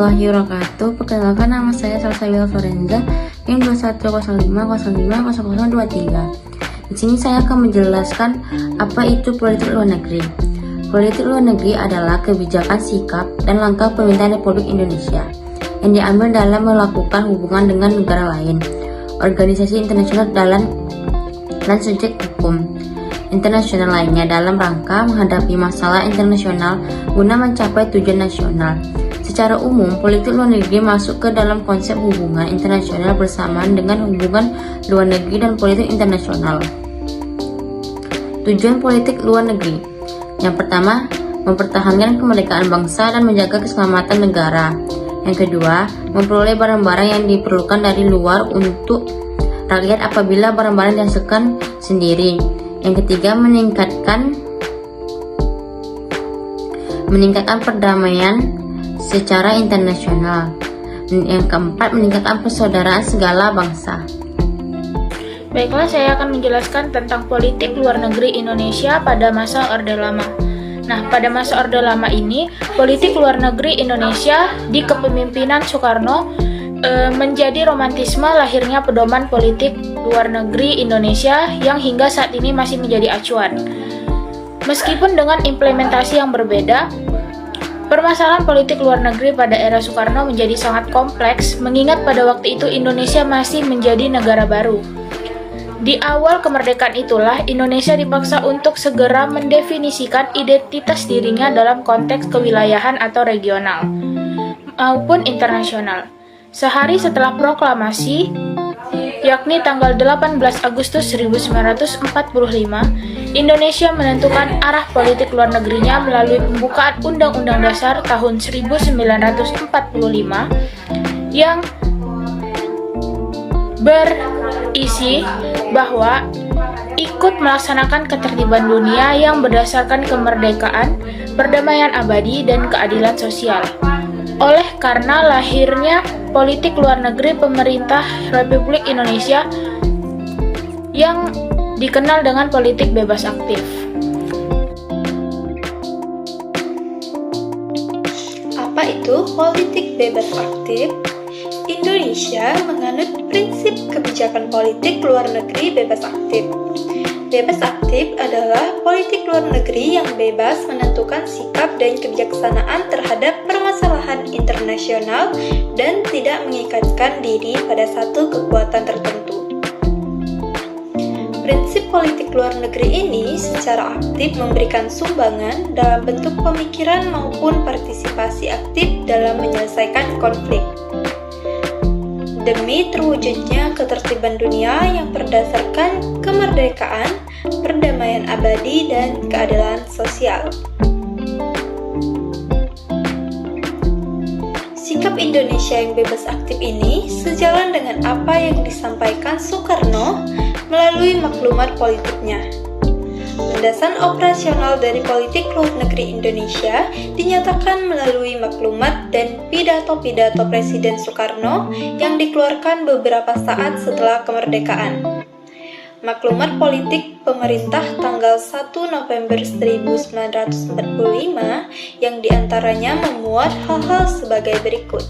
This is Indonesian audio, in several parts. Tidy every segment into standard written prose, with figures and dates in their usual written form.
warahmatullahi wabarakatuh. Perkenalkan, nama saya Salsabila Florenza, NIM 2105000023. Di sini saya akan menjelaskan apa itu politik luar negeri. Politik luar negeri adalah kebijakan, sikap, dan langkah pemerintahan Republik Indonesia yang diambil dalam melakukan hubungan dengan negara lain, organisasi internasional dan subjek hukum internasional lainnya dalam rangka menghadapi masalah internasional guna mencapai tujuan nasional. Secara umum, politik luar negeri masuk ke dalam konsep hubungan internasional bersamaan dengan hubungan luar negeri dan politik internasional. Tujuan politik luar negeri: yang pertama, mempertahankan kemerdekaan bangsa dan menjaga keselamatan negara. Yang kedua, memperoleh barang-barang yang diperlukan dari luar untuk rakyat apabila barang-barang dihasilkan sendiri. Yang ketiga, meningkatkan perdamaian secara internasional. Yang keempat, meningkatkan persaudaraan segala bangsa. Baiklah, saya akan menjelaskan tentang politik luar negeri Indonesia pada masa Orde Lama. Nah, pada masa Orde Lama ini, politik luar negeri Indonesia di kepemimpinan Soekarno menjadi romantisme lahirnya pedoman politik luar negeri Indonesia yang hingga saat ini masih menjadi acuan. Meskipun dengan implementasi yang berbeda, permasalahan politik luar negeri pada era Soekarno menjadi sangat kompleks, mengingat pada waktu itu Indonesia masih menjadi negara baru. Di awal kemerdekaan itulah Indonesia dipaksa untuk segera mendefinisikan identitas dirinya dalam konteks kewilayahan atau regional maupun internasional. Sehari setelah proklamasi, yakni tanggal 18 Agustus 1945, Indonesia menentukan arah politik luar negerinya melalui pembukaan Undang-Undang Dasar tahun 1945 yang berisi bahwa ikut melaksanakan ketertiban dunia yang berdasarkan kemerdekaan, perdamaian abadi, dan keadilan sosial. Oleh karena lahirnya politik luar negeri pemerintah Republik Indonesia yang dikenal dengan politik bebas aktif. Apa itu politik bebas aktif? Indonesia menganut prinsip kebijakan politik luar negeri bebas aktif. Bebas aktif adalah politik luar negeri yang bebas menentukan sikap dan kebijaksanaan terhadap permasalahan internasional dan tidak mengikatkan diri pada satu kekuatan tertentu. Prinsip politik luar negeri ini secara aktif memberikan sumbangan dalam bentuk pemikiran maupun partisipasi aktif dalam menyelesaikan konflik, demi terwujudnya ketertiban dunia yang berdasarkan kemerdekaan, perdamaian abadi, dan keadilan sosial. Sikap Indonesia yang bebas aktif ini sejalan dengan apa yang disampaikan Soekarno melalui maklumat politiknya. Landasan operasional dari politik luar negeri Indonesia dinyatakan melalui maklumat dan pidato-pidato Presiden Soekarno yang dikeluarkan beberapa saat setelah kemerdekaan. Maklumat politik pemerintah tanggal 1 November 1945 yang diantaranya memuat hal-hal sebagai berikut.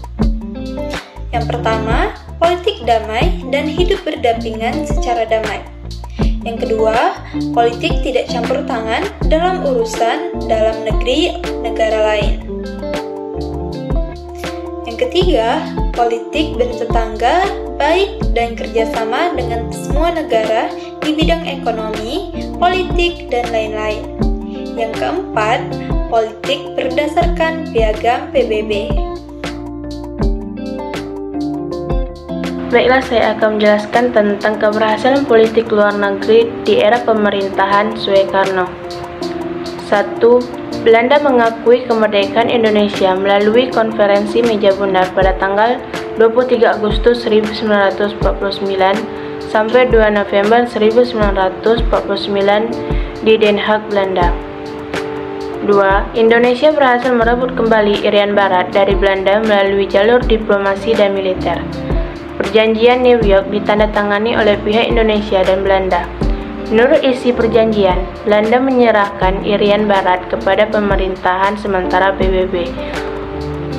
Yang pertama, politik damai dan hidup berdampingan secara damai. Yang kedua, politik tidak campur tangan dalam urusan dalam negeri negara lain. Yang ketiga, politik bertetangga baik dan kerjasama dengan semua negara di bidang ekonomi, politik, dan lain-lain. Yang keempat, politik berdasarkan piagam PBB. Baiklah, saya akan menjelaskan tentang keberhasilan politik luar negeri di era pemerintahan Soekarno. 1. Belanda mengakui kemerdekaan Indonesia melalui konferensi Meja Bundar pada tanggal 23 Agustus 1949 sampai 2 November 1949 di Den Haag, Belanda. 2. Indonesia berhasil merebut kembali Irian Barat dari Belanda melalui jalur diplomasi dan militer. Perjanjian New York ditandatangani oleh pihak Indonesia dan Belanda. Menurut isi perjanjian, Belanda menyerahkan Irian Barat kepada pemerintahan sementara PBB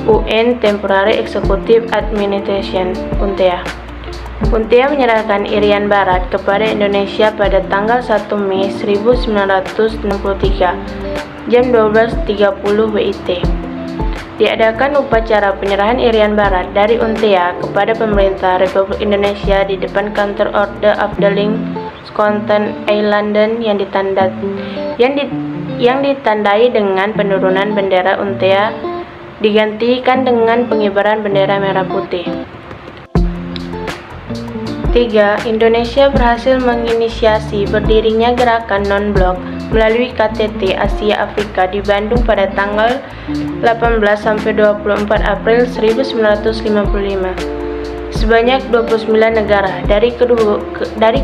UN Temporary Executive Administration (UNTEA). UNTEA menyerahkan Irian Barat kepada Indonesia pada tanggal 1 Mei 1963 jam 12.30 WIT. Diadakan upacara penyerahan Irian Barat dari UNTEA kepada pemerintah Republik Indonesia di depan kantor Order of the Liechtenstein Eilanden yang ditandai dengan penurunan bendera UNTEA digantikan dengan pengibaran bendera merah putih. 3. Indonesia berhasil menginisiasi berdirinya gerakan non-blok melalui KTT Asia Afrika di Bandung pada tanggal 18-24 April 1955. Sebanyak 29 negara dari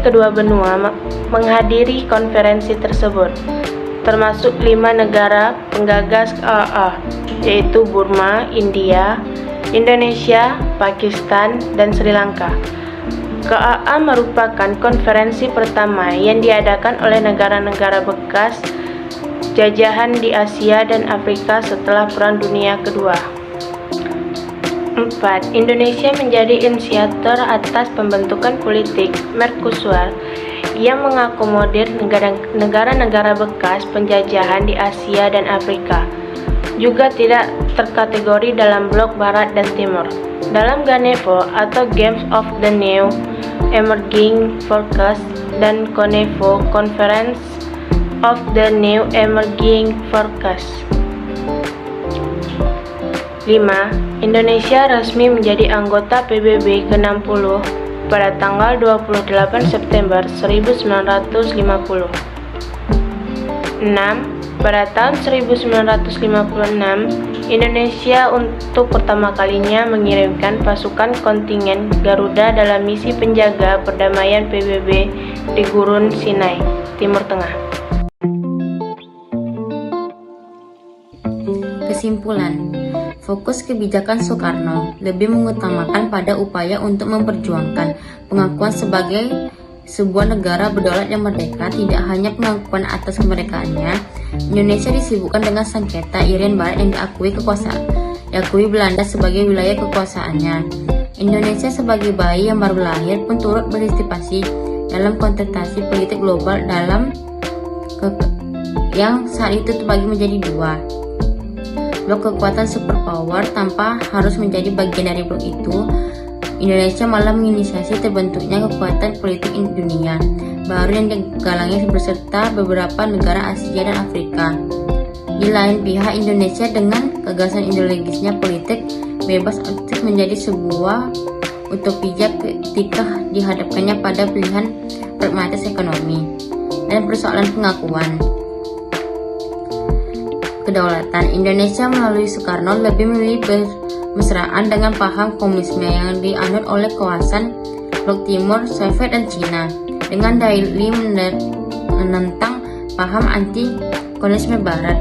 kedua benua menghadiri konferensi tersebut, termasuk 5 negara penggagas KAA, yaitu Burma, India, Indonesia, Pakistan, dan Sri Lanka. KAA merupakan konferensi pertama yang diadakan oleh negara-negara bekas jajahan di Asia dan Afrika setelah Perang Dunia Kedua. 4. Indonesia menjadi inisiator atas pembentukan politik Mercosur yang mengakomodir negara-negara bekas penjajahan di Asia dan Afrika, juga tidak terkategori dalam blok Barat dan Timur. Dalam Ganevo atau Games of the New Emerging Forecast dan Conevo Conference of the New Emerging Forecast. 5. Indonesia resmi menjadi anggota PBB ke-60 pada tanggal 28 September 1950. 6. Pada tahun 1956, Indonesia untuk pertama kalinya mengirimkan pasukan kontingen Garuda dalam misi penjaga perdamaian PBB di Gurun Sinai, Timur Tengah. Kesimpulan, fokus kebijakan Soekarno lebih mengutamakan pada upaya untuk memperjuangkan pengakuan sebagai sebuah negara berdaulat yang merdeka. Tidak hanya pengakuan atas kemerdekaannya, Indonesia disibukkan dengan sengketa Irian Barat yang diakui Belanda sebagai wilayah kekuasaannya. Indonesia sebagai bayi yang baru lahir pun turut berpartisipasi dalam kontestasi politik global yang saat itu terbagi menjadi 2. Blok kekuatan superpower tanpa harus menjadi bagian dari blok itu. Indonesia malah menginisiasi terbentuknya kekuatan politik dunia baru yang digalangi beserta beberapa negara Asia dan Afrika. Di lain pihak, Indonesia dengan gagasan ideologisnya politik bebas aktif menjadi sebuah utopia ketika dihadapkannya pada pilihan pragmatis ekonomi dan persoalan pengakuan kedaulatan. Indonesia melalui Soekarno lebih memilih bermesraan dengan paham komunisme yang dianut oleh kawasan blok Timur, Soviet dan Cina, dengan dalih menentang paham anti-komunisme Barat.